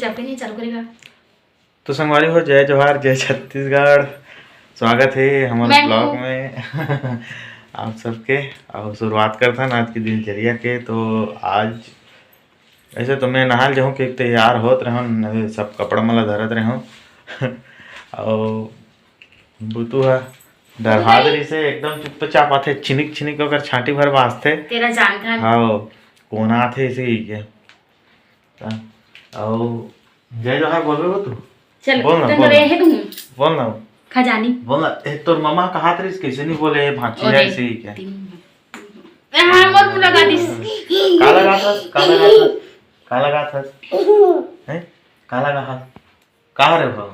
जब भी नहीं चालू करेगा। तो संगवारी हो, जय जोहार, जय छत्तीसगढ़। स्वागत है हमारे ब्लॉग में आप सबके। और शुरुआत करते हैं आज की दिनचर्या के। तो आज ऐसे तो मैं नहाल जाऊँ कि तैयार होत रहूँ, सब कपड़ा मला धरत रहूँ और बुतू है दरहादरी से एकदम चुपचाप आते, छिनिक छिनिक होकर छाटी भर वास्ते तेरा जानकार। हाँ कोना आते इसी के। और जय जोहार बोल रहे हो तू? चल बोल ना, बोल है तुम बोल ना खजानी बोल ना। तो मम्मा कहा तरीस कैसे नहीं बोले भांची है ऐसे ही क्या? हां मत लगा दिस। का लगा था हैं? का लगा हाथ कहाँ रे भाव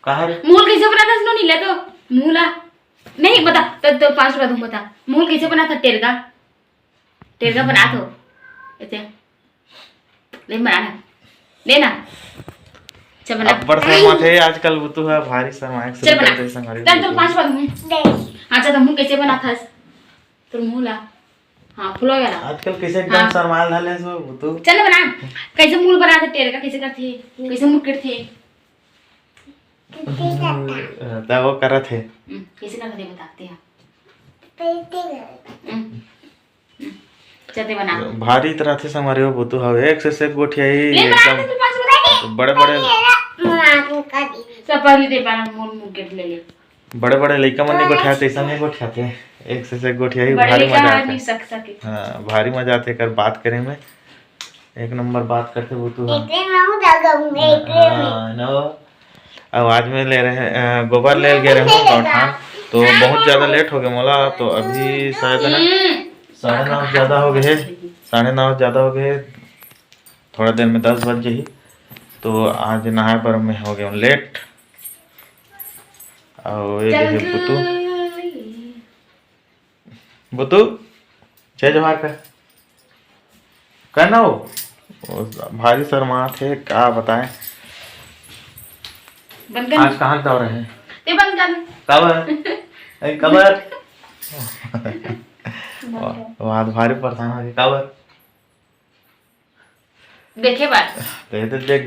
कहाँ रे? मूल कैसे बना था? सुनो नहीं ले तो मूला नहीं बता तो 5 रुपया तुम बता। मूल कैसे बना था? टेरगा बना तो ऐसे ले बनाना लेना। चल बना। अब बरसा माथे आजकल वो तो है भारी सामान से चल बना। चल 5 रुपया दूं। अच्छा तो मूल कैसे बना था? तो मूला हाँ फुल हो गया आजकल कैसे एकदम शर्माल डाले सो वो तो। चल बना। कैसे मूल बना थे? टेरगा कैसे करते? कैसे मूल करते? तब वो कर थे कैसे करते बताते हैं। चलते बना। भारी तरह से हमारे वो तो है एक से एक गोठिया ही एकदम बड़े बड़े सब पहले दे पाना मूल के ले ले। बड़े बड़े लइका मन नहीं गोठियाते, ऐसा नहीं गोठियाते। एक से एक गोठिया ही भारी मजा आता है। हाँ भारी मजा आते कर बात करे में, एक नंबर बात करते वो तो। अब आज में ले रहे हैं गोबर ले गए रहे हूँ गौठान, तो बहुत ज़्यादा लेट हो गया मोला। तो अभी शायद ना 9:30 ज़्यादा हो गए, 9:30 ज़्यादा हो गए। थोड़ा देर में 10 बज ही। तो आज नहाए पर मैं हो गया लेट। और ये है बुतू बुतू जय जोहार का कहना हो भारी शर्मा थे क्या बताएं। आज कहाँ दौड़ रहे हैं? ते बंद कर कबर कबर आज भारी परेशान हो गए कबर देखे बात तो देख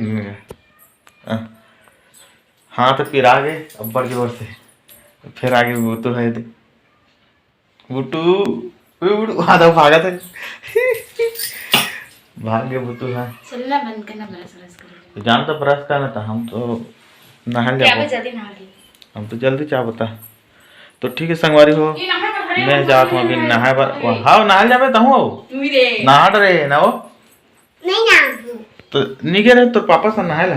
हाँ तो फिर आगे अब्बर जोर से फिर आगे बुतू है बुटू आधा भागा था भाग गए बुतू है। चलना बंद करना ब्रश कर। जान तो ब्रश करना था, हम तो नहा जाओ जल्दी नहा ली। हम तो जल्दी क्या बता। तो ठीक है संगवारी हो, मैं जात हूँ अभी नहाए पर। हाँ नहा जाबे तो हूँ नहा रे ना वो नहीं ना तो निके रे तो पापा से नहा ला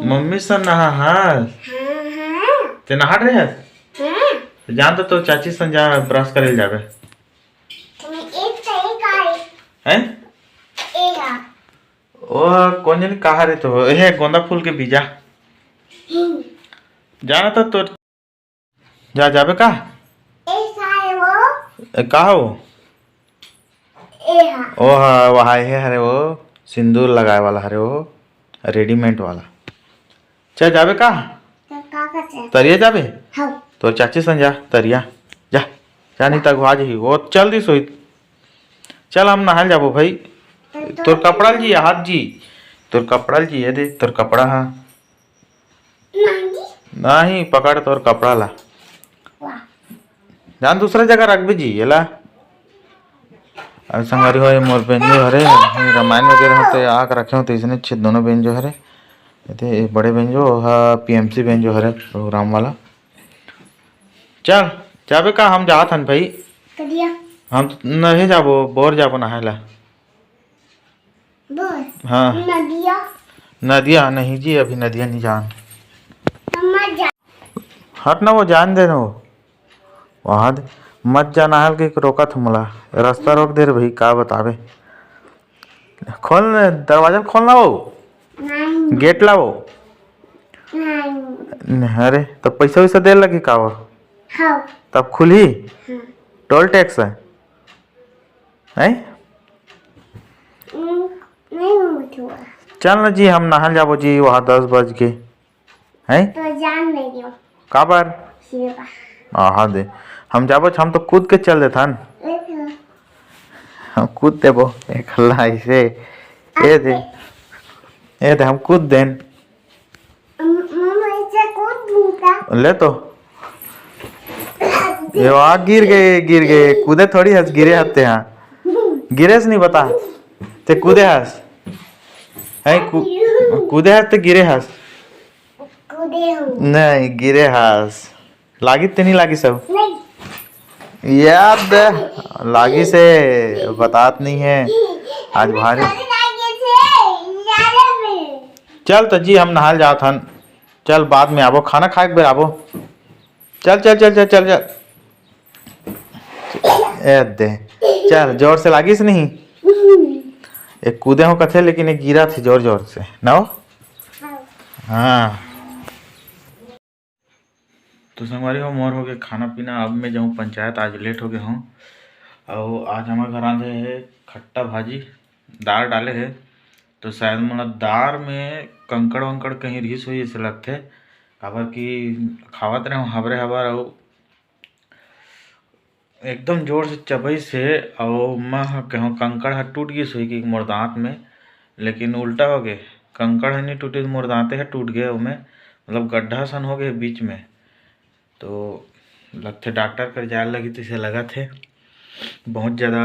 मम्मी से नहा। हाँ ते नहा रहे हैं जान तो चाची सन जा ब्रश करे जाबे हैं। ओ कौन जानी कहा रे तो ये गोंदा फूल के बीजा जाना था तो जा जाबे का कहा हो ओ हाँ वहाँ है हरे वो सिंदूर लगाए वाला हरे वो रेडीमेड वाला। चल जाबे का तरिया जाबे तो चाची सन जा तरिया जा जा नहीं तक आज ही वो चल दी सोई। चल हम नहाल जाबो भाई। तोर कपड़ा जी हाथ जी तोर कपड़ा जी ये दे तोर कपड़ा। हाँ नहीं पकड़ तोर कपड़ा ला जान दूसरा जगह रख भी जी ये ला। संगारी हो मोर बेंजो हरे रामायण वगैरह होते आग रखे होते इसने अच्छे दोनों बेंजो हरे ये बड़े बेंजो पीएमसी बेंजो हरे प्रोग्राम वाला। चल जाबे का हम जात हन भाई। हम नहीं जाबो बोर जाबो नहायला। हाँ नदिया नहीं जी अभी नदिया नहीं जान हट ना वो जान दे वो वहाँ मत जाना हल के रोका था मला रास्ता रोक दे रे भाई का बतावे। खोल दरवाजा खोलना वो गेट लाओ। अरे तो पैसा वैसा दे लगी का वो तब खुली टोल टैक्स है। चल ना जी हम नहाल जाबो जी वहाँ 10 बज के हैं तो जान नहीं दियो का बार हाँ दे हम जाबो हम तो कूद के चल देथन हम कूद देबो एक हल्ला ऐसे ये दे हम कूद देन ले तो ये वहाँ गिर गए कूदे थोड़ी हंस गिरे हत्ते यहाँ गिरे से नहीं बता ते कूदे हंस है कूदे हंस ते गिरे हंस नहीं गिरे हंस लागी ते नहीं लागी सब याद लागी से बतात नहीं है आज भारी चल तो जी हम नहाल जात हन चल बाद में आबो खाना खाए के बेर आबो चल चल चल चल चल चल ए दे चल जोर से लागिस नहीं एक कूदे हो कथे लेकिन एक गिरा थी जोर जोर से ना हो हाँ तो संगवारी हो मोर हो गए खाना पीना अब मैं जाऊँ पंचायत आज लेट हो गया हूँ और आज हमारे घर आते है खट्टा भाजी दाल डाले है तो शायद मतलब दाल में कंकड़ वंकड़ कहीं रिस हुई ऐसे लगते काबर कि खावत रहे हबरे हबर और एकदम जोर से चबई से और मैं कहूँ कंकड़ है टूट गई सुई की मोर दांत में लेकिन उल्टा हो गए कंकड़ है नहीं टूटे मोर दांते है टूट गए उनमें मतलब गड्ढा सन हो गए बीच में तो लगते डॉक्टर कर जाए लगी तो इसे लगा थे बहुत ज़्यादा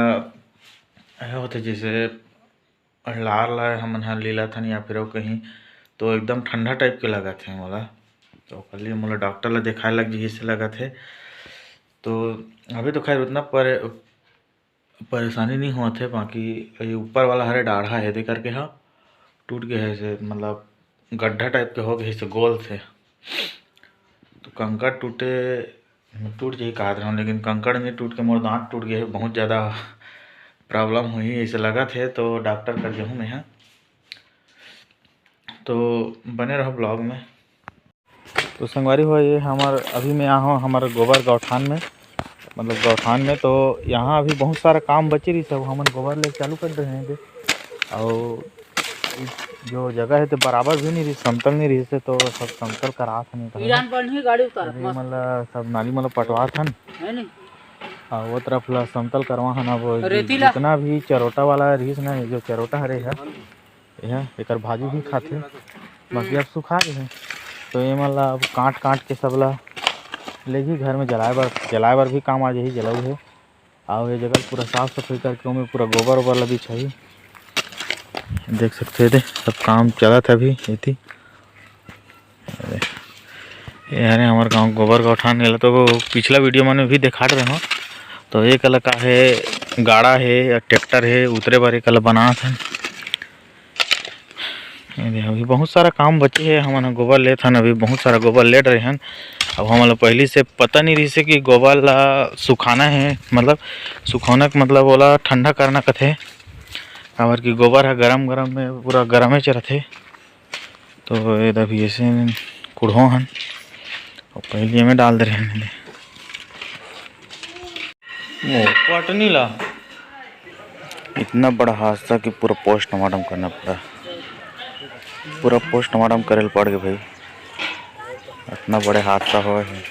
होते जैसे लाल हम लीला था या फिर कहीं तो एकदम ठंडा टाइप के लगा थे मोला तो कल मोला डॉक्टर ला दिखाए लग जी से लगा थे तो अभी तो खैर उतना परेशानी नहीं हुआ थे बाकी ऊपर वाला हरे डाढ़ा है दे करके हाँ टूट गए है से मतलब गड्ढा टाइप के हो गए से गोल थे तो कंकड़ टूट जाए कहा था लेकिन कंकड़ नहीं टूट के मोर दांत टूट गए बहुत ज़्यादा प्रॉब्लम हुई ऐसे लगा थे तो डॉक्टर कर जाऊँ मैं यहाँ तो बने रहो ब्लॉग में। तो संगवारी हो ये हमार अभी मैं यहाँ हूँ हमारे गोबर गौठान में मतलब गौठान में तो यहाँ अभी बहुत सारा काम बची रही सब हम गोबर ले चालू कर रहे हैं और जो जगह है तो बराबर भी नहीं रही समतल नहीं रही से तो सब समतल करा था मतलब सब नाली मतलब पटवा था और वो तरफ ला समतल करवा है ना वो जितना भी चरोटा वाला रहीस ना जो चरोटा हरे है यह एक भाजी भी खाते बाकी अब सुखा गए हैं तो ये मतलब अब काट के सब ला ले जी घर में जलाए बर भी काम आज यही जलाऊ है और ये जगह पूरा साफ सफाई करके उनमें पूरा गोबर वोबर लगी चाहिए देख सकते थे सब काम चला था अभी ये अरे हमारे गांव गोबर गौठान गया तो पिछला वीडियो मैंने भी दिखा रहे हो तो एक अलग का है गाड़ा है या ट्रैक्टर है उतरे बार एक अलग बना था अभी बहुत सारा काम बचे है हम गोबर ले था अभी बहुत सारा गोबर ले रहे हैं अब हम पहले से पता नहीं रही से कि गोबर ला सुखाना है मतलब सुखाना का मतलब बोला ठंडा करना कथे काबर कि गोबर है गरम में पूरा गरम ही चलते तो ये अभी ऐसे कुढ़ो हन और पहले में डाल दे रहे हैं पटनी ला इतना बड़ा हादसा कि पूरा पोस्टमार्टम करना पड़ा पूरा पोस्टमार्टम करे पड़ गए भाई इतना बड़े हादसा हुआ है।